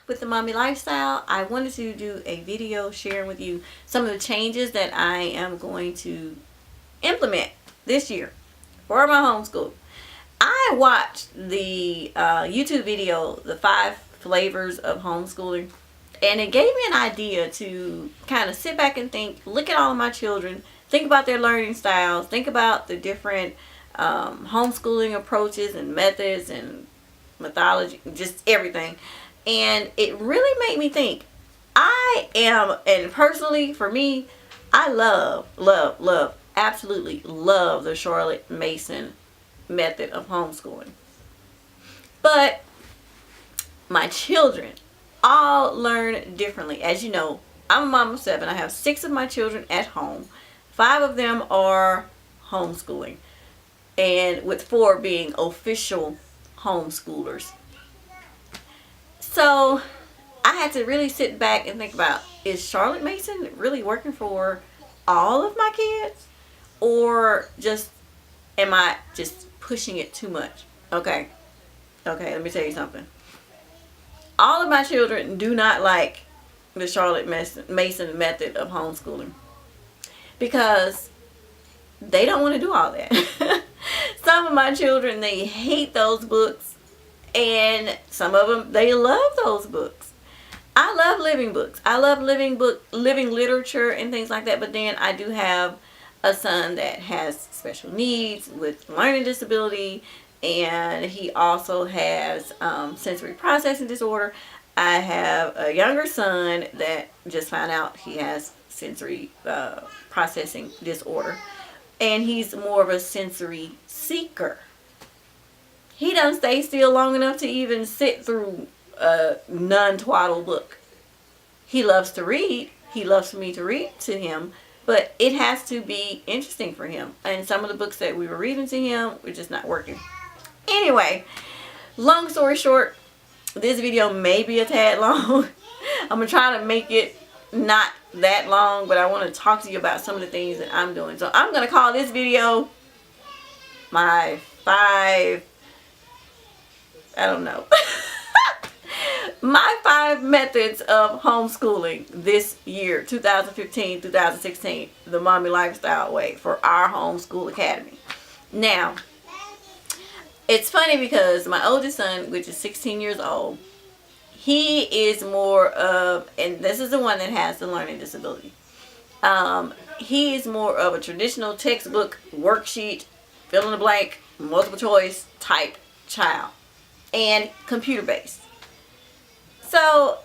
with the mommy lifestyle. I wanted to do a video sharing with you some of the changes that I am going to implement this year for my homeschool. I watched the YouTube video, the 5 Flavors of Homeschooling, and it gave me an idea to kind of sit back and think, look at all of my children, think about their learning styles, think about the different homeschooling approaches and methods and methodology, just everything. And it really made me think. And personally for me, I love, absolutely love the Charlotte Mason method of homeschooling. But my children all learn differently. As you know, I'm a mom of 7. I have 6 of my children at home. 5 of them are homeschooling, and with 4 being official homeschoolers. So I had to really sit back and think about, is Charlotte Mason really working for all of my kids, or just am I just pushing it too much? Okay, let me tell you something. All of my children do not like the Charlotte Mason method of homeschooling because they don't want to do all that. Some of my children, they hate those books, and some of them, they love those books. I love living books. I love living literature and things like that, but then I do have a son that has special needs with learning disability, and he also has sensory processing disorder. I have a younger son that just found out he has sensory processing disorder, and he's more of a sensory seeker. He doesn't stay still long enough to even sit through a non-twaddle book. He loves to read. He loves for me to read to him, but it has to be interesting for him. And some of the books that we were reading to him were just not working. Anyway, long story short, this video may be a tad long. I'm going to try to make it not that long, but I want to talk to you about some of the things that I'm doing. So I'm going to call this video my 5, I don't know, my 5 methods of homeschooling this year, 2015-2016, the mommy lifestyle way for our homeschool academy. Now, it's funny because my oldest son, which is 16 years old, he is more of, and this is the one that has the learning disability, he is more of a traditional textbook, worksheet, fill in the blank, multiple choice type child, and computer based. So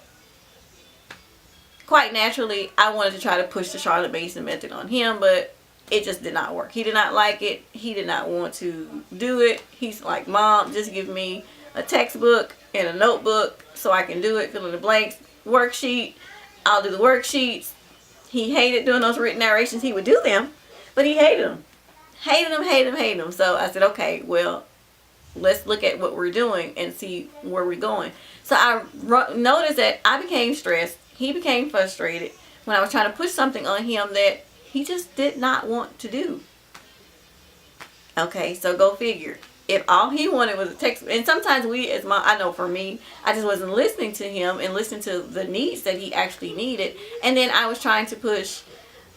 quite naturally, I wanted to try to push the Charlotte Mason method on him, but it just did not work. He did not like it. He did not want to do it. He's like, Mom, just give me a textbook and a notebook so I can do it, fill in the blanks, worksheet. I'll do the worksheets. He hated doing those written narrations. He would do them, but he hated them. Hated them. So I said, okay, well, let's look at what we're doing and see where we're going. So I noticed that I became stressed. He became frustrated when I was trying to push something on him that he just did not want to do. Okay, so go figure. If all he wanted was a text, and sometimes we as mom, I know for me, I just wasn't listening to him and listening to the needs that he actually needed. And then I was trying to push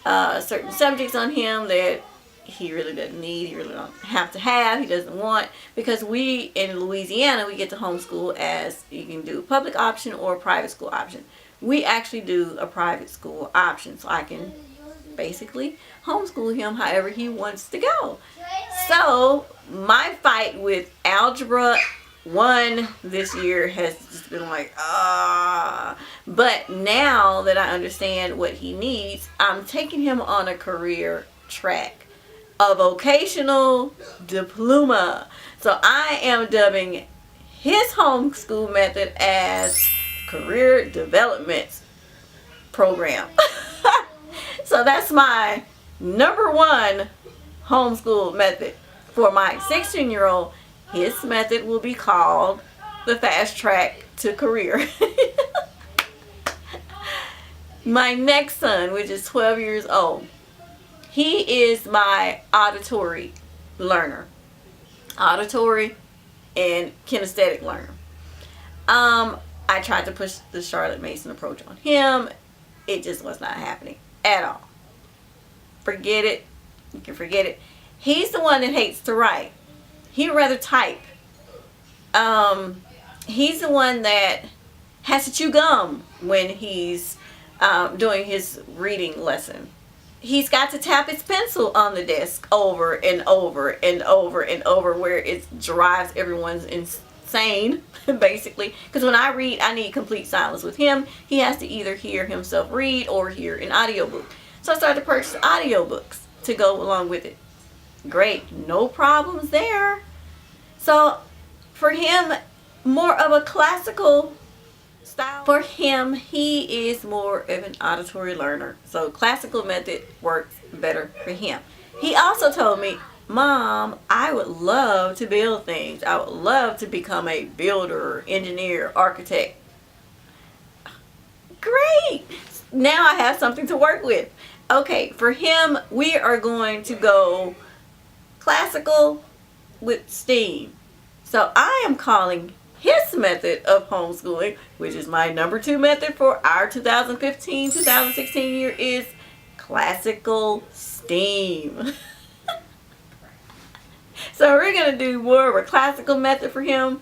certain subjects on him that he really doesn't need, he really don't have to have, he doesn't want, because we in Louisiana, we get to homeschool as you can do public option or private school option. We actually do a private school option, so I can basically homeschool him however he wants to go. So my fight with Algebra 1 this year has just been like, but now that I understand what he needs, I'm taking him on a career track, a vocational diploma. So I am dubbing his homeschool method as career development program. So that's my #1 homeschool method for my 16-year-old. His method will be called the fast track to career. My next son, which is 12 years old, he is my auditory learner. Auditory and kinesthetic learner. I tried to push the Charlotte Mason approach on him. It just was not happening at all. Forget it. You can forget it. He's the one that hates to write. He'd rather type. He's the one that has to chew gum when he's doing his reading lesson. He's got to tap his pencil on the desk over and over and over and over, where it drives everyone's insane, basically. Because when I read, I need complete silence. With him, he has to either hear himself read or hear an audiobook. So I started to purchase audiobooks to go along with it. Great, no problems there. So for him, more of a classical style. For him, he is more of an auditory learner. So classical method works better for him. He also told me, Mom, I would love to build things. I would love to become a builder, engineer, architect. Great. Now I have something to work with. Okay, for him, we are going to go classical with STEAM. So I am calling his method of homeschooling, which is my number 2 method for our 2015-2016 year, is classical STEAM. So we're going to do more of a classical method for him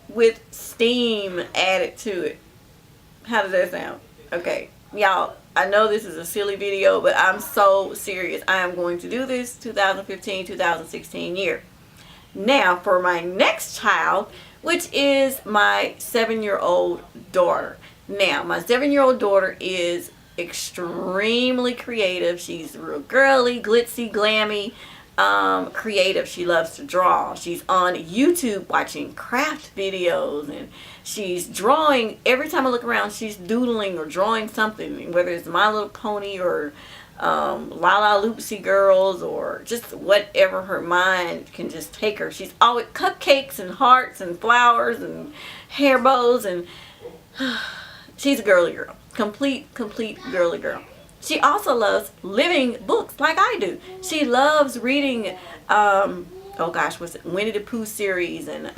with STEAM added to it. How does that sound? Okay, y'all, I know this is a silly video, but I'm so serious. I am going to do this 2015-2016 year. Now, for my next child, which is my 7-year-old daughter. Now, my 7-year-old daughter is extremely creative. She's real girly, glitzy, glammy, creative. She loves to draw. She's on YouTube watching craft videos, and she's drawing. Every time I look around, she's doodling or drawing something, whether it's My Little Pony or La La Loopsy Girls or just whatever her mind can just take her. She's always cupcakes and hearts and flowers and hair bows, and she's a girly girl. Complete girly girl. She also loves living books like I do. She loves reading, oh gosh, what's it? Winnie the Pooh series, and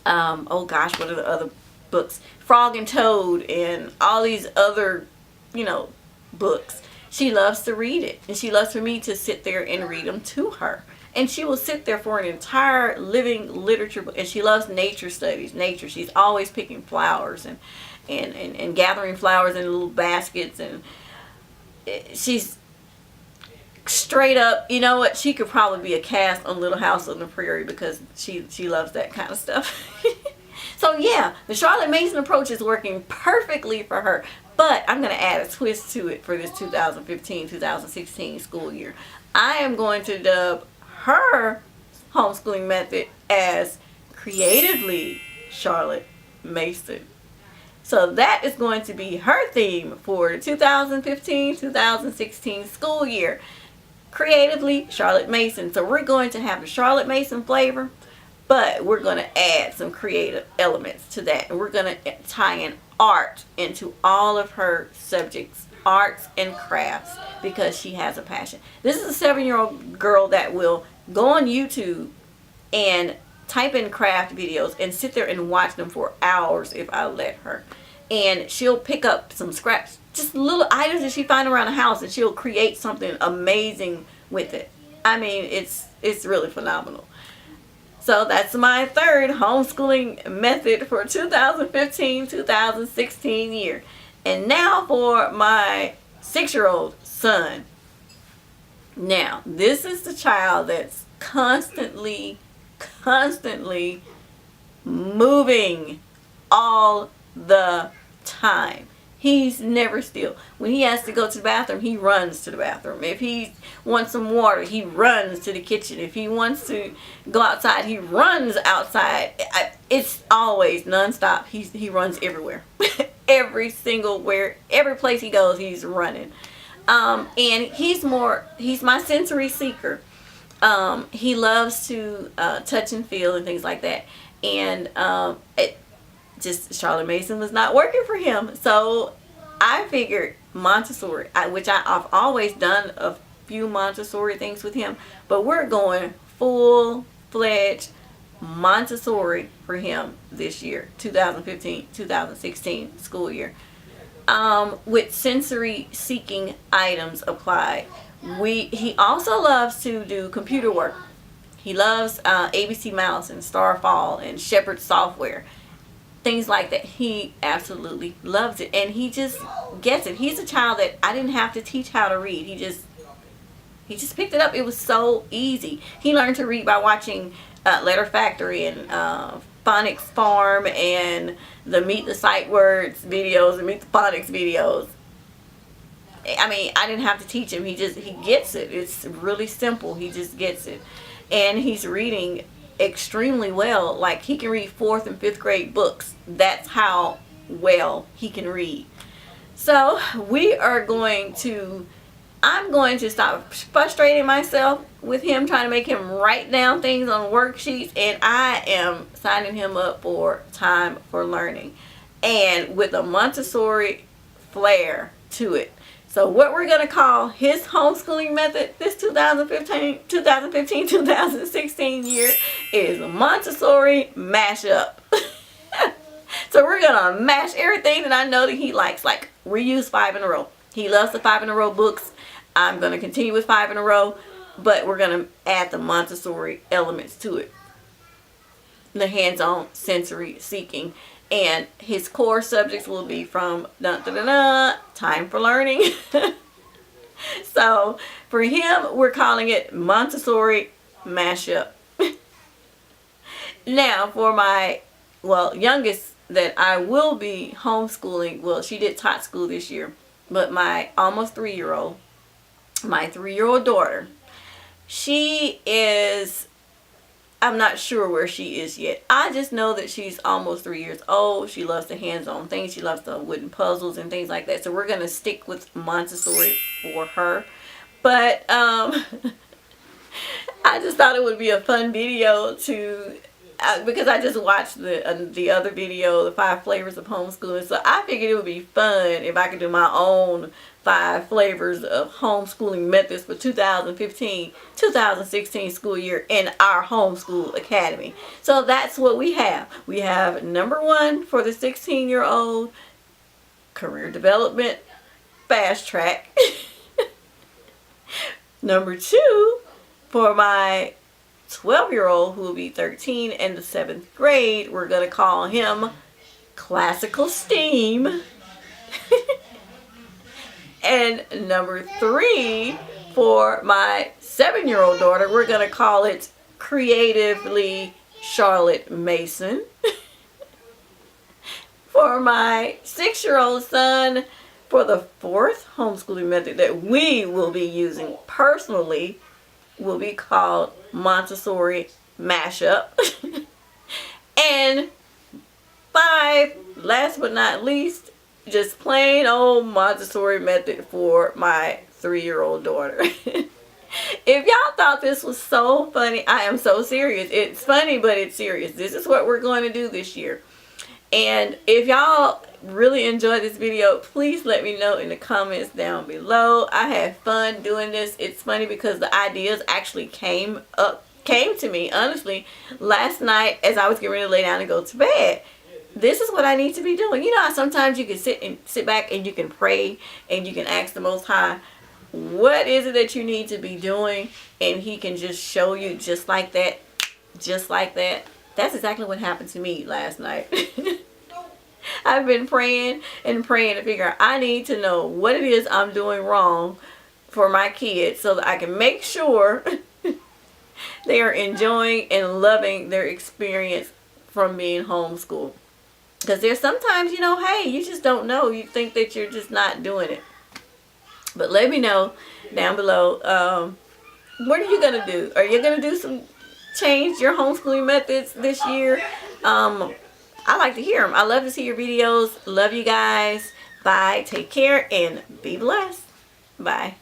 oh gosh, what are the other books? Frog and Toad and all these other, books. She loves to read it, and she loves for me to sit there and read them to her. And she will sit there for an entire living literature book. And she loves nature studies, nature. She's always picking flowers and gathering flowers in little baskets, and she's straight up, you know what, she could probably be a cast on Little House on the Prairie, because she loves that kind of stuff. So yeah, the Charlotte Mason approach is working perfectly for her, but I'm going to add a twist to it for this 2015-2016 school year. I am going to dub her homeschooling method as Creatively Charlotte Mason. So that is going to be her theme for the 2015-2016 school year. Creatively Charlotte Mason. So we're going to have the Charlotte Mason flavor, but we're going to add some creative elements to that. And we're going to tie in art into all of her subjects, arts and crafts, because she has a passion. This is a 7-year-old girl that will go on YouTube and type in craft videos and sit there and watch them for hours if I let her. And she'll pick up some scraps, just little items that she finds around the house, and she'll create something amazing with it. I mean, it's really phenomenal. So that's my third homeschooling method for 2015-2016 year. And now for my 6-year-old son. Now, this is the child that's constantly moving all the time. He's never still. When he has to go to the bathroom, he runs to the bathroom. If he wants some water, he runs to the kitchen. If he wants to go outside, he runs outside. It's always nonstop. He runs everywhere. Every place he goes, he's running. And he's my sensory seeker. He loves to touch and feel and things like that. And Charlotte Mason was not working for him. So I figured Montessori, which I've always done a few Montessori things with him, but we're going full-fledged Montessori for him this year, 2015-2016 school year, with sensory seeking items applied. He also loves to do computer work. He loves ABC Mouse and Starfall and Shepherd software, things like that. He absolutely loves it, and he just gets it. He's a child that I didn't have to teach how to read. He just picked it up. It was so easy. He learned to read by watching Letter Factory and Phonics Farm and the Meet the Sight Words videos and Meet the Phonics videos. I mean, I didn't have to teach him. He gets it. It's really simple. He just gets it. And he's reading extremely well. Like, he can read 4th and 5th grade books. That's how well he can read. So I'm going to stop frustrating myself with him, trying to make him write down things on worksheets, and I am signing him up for time for learning, and with a Montessori flair to it. So what we're going to call his homeschooling method this 2015-2016 year is Montessori mashup. So we're going to mash everything that I know that he likes, like reuse 5 in a row. He loves the 5 in a row books. I'm going to continue with 5 in a row, but we're going to add the Montessori elements to it. The hands-on sensory seeking. And his core subjects will be from time for learning. So for him, we're calling it Montessori mashup. Now for my youngest that I will be homeschooling, well, she did tot school this year, but my almost 3-year-old, my 3-year-old daughter, she is, I'm not sure where she is yet. I just know that she's almost 3 years old. She loves the hands-on things. She loves the wooden puzzles and things like that. So we're going to stick with Montessori for her. But I just thought it would be a fun video to, because I just watched the other video, the 5 Flavors of Homeschooling. So I figured it would be fun if I could do my own 5 flavors of homeschooling methods for 2015-2016 school year in our homeschool academy. So that's what we have. We have number 1 for the 16-year-old, career development fast track. Number 2 for my 12-year-old, who will be 13 in the 7th grade. We're going to call him Classical STEAM. And number 3 for my 7-year-old daughter, we're going to call it Creatively Charlotte Mason. For my 6-year-old son, for the 4th homeschooling method that we will be using personally, will be called Montessori mashup. And 5, last but not least, just plain old Montessori method for my 3-year-old daughter. If y'all thought this was so funny, I am so serious. It's funny, but it's serious. This is what we're going to do this year. And if y'all really enjoyed this video, please let me know in the comments down below. I had fun doing this. It's funny because the ideas actually came to me, honestly, last night as I was getting ready to lay down and go to bed. This is what I need to be doing. You know how sometimes you can sit back and you can pray and you can ask the Most High, what is it that you need to be doing? And He can just show you just like that, just like that. That's exactly what happened to me last night. I've been praying and praying to figure out, I need to know what it is I'm doing wrong for my kids so that I can make sure they are enjoying and loving their experience from being homeschooled. Because there's sometimes, you know, hey, you just don't know. You think that you're just not doing it. But let me know down below, what are you going to do? Are you going to do change your homeschooling methods this year? I like to hear them. I love to see your videos. Love you guys. Bye. Take care and be blessed. Bye.